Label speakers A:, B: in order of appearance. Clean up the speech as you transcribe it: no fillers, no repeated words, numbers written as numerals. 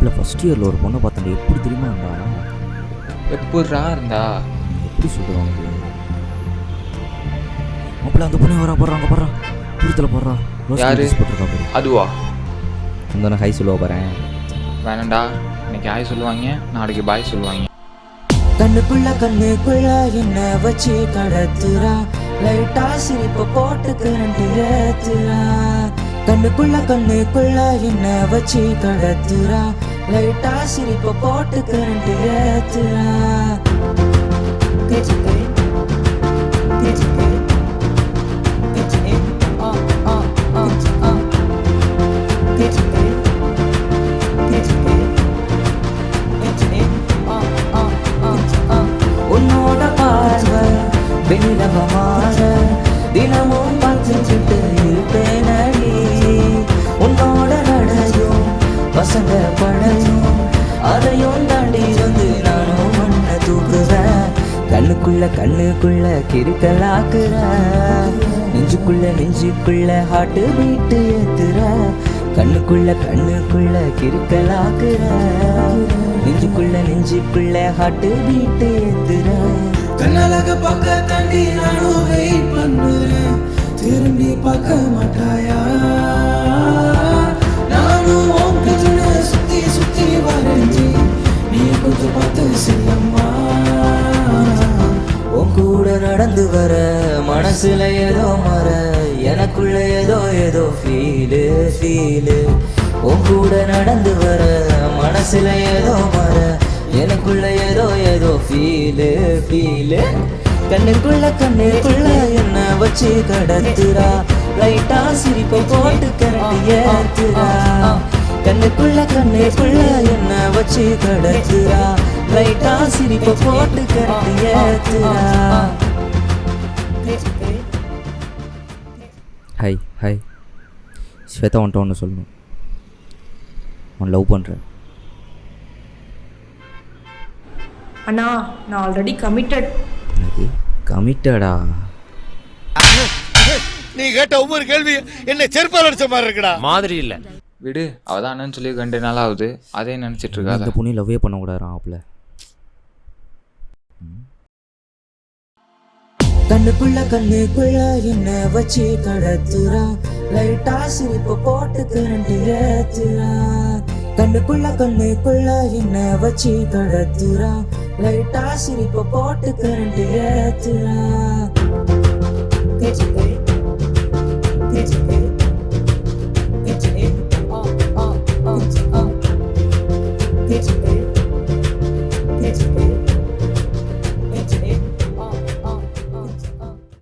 A: மாப்பிள்ள ஃபர்ஸ்ட் இயரில் ஒரு பொண்ணை பார்த்தேன், எப்படி தெரியுமா இருந்தா?
B: எப்படா இருந்தா?
A: எப்படி சொல்லுவாங்க மாப்பிள்ள? அந்த பொண்ணு வரா, போடுறாங்க போடுறா, தூரத்தில் போடுறா.
B: யாரு
A: போட்டிருக்கா பாரு.
B: அதுவா?
A: அந்த ஹை சொல்லுவா பாறேன்.
B: வேணாண்டா, இன்னைக்கு ஹாய் சொல்லுவாங்க, நாளைக்கு பாய் சொல்லுவாங்க.
C: கண்ணுக்குள்ள என்ன வச்சு கடத்துறா, லைட்டா சிரிப்ப போட்டு கரண்ட் ஏத்துறா. கண்ணுக்குள்ள என்ன வச்சு கடத்துறா, லைட்டா சிரிப்ப போட்டு கரண்ட் ஏத்துறா. உன்னோட பார்வை வெண்ணிலவமான தினமும் பார்த்துக்கிட்டு இருப்பேனடி. உன்னோட நடையும் வசந்த படையும் அதையும் தாண்டி வந்து நானும் மண்ண தூக்குவேன். கண்ணுக்குள்ள கிறுக்கலாக்குற, நெஞ்சுக்குள்ள ஹாட்டு பீட்டு ஏத்துற. கண்ணுக்குள்ள கிறுக்கலாக்குற, நெஞ்சுக்குள்ள ஹாட்டு பீட்டு ஏத்துற.
D: கண்ணழக பார்க்க தாண்டி நானும் வெயிட் பண்ணுறேன், திரும்பி பார்க்க மாட்டாயா? நானும் உன்கிட்ட சுத்தி வரைஞ்சி நீ கொஞ்சம் பார்த்து செல்லம்மா.
C: உன் கூட நடந்து வர மனசுல ஏதோ மற, எனக்குள்ள ஏதோ ஃபீலு. உன் கூட நடந்து வர மனசுல ஏதோ மற, எனக்குள்ள ஏதோ ஃபீலு. கண்ணுக்குள்ள என்ன வச்சு கடத்துறா, லைட்டா சிரிப்பை போட்டு கரண்ட் ஏத்துறா. கண்ணுக்குள்ள என்ன வச்சு கடத்துறா, லைட்டா சிரிப்பை போட்டு கரண்ட் ஏத்துறா.
A: ஹாய் ஸ்வேதா, வந்துட்டு ஒன்று சொல்லணும். அவன் லவ் பண்ணுறேன்.
E: அண்ணா, நான் ஆல்ரெடி கமிட்டட்.
A: எனக்கு கமிட்டடா?
F: நீ கேட்ட ஒவ்வொரு கேள்வி என்ன செருப்பால் அடிச்ச மாதிரி இருக்குடா.
G: மாதிரி இல்லை,
B: விடு, அவதான் அண்ணன்னு சொல்லி 2 நாள் ஆகுது, அதே நினச்சிட்டு இருக்காத.
A: அந்த பொண்ணு லவ்வே பண்ணக்கூடாது ஆப்பில்.
C: கண்ணுக்குள்ள என்ன வச்சு கடத்துறா, லைட்டா சிரிப்ப போட்டு கரண்ட் ஏத்துறா. கண்ணுக்குள்ள என்ன வச்சு கடத்துறா, லைட்டா சிரிப்ப போட்டு கரண்ட் ஏத்துறா.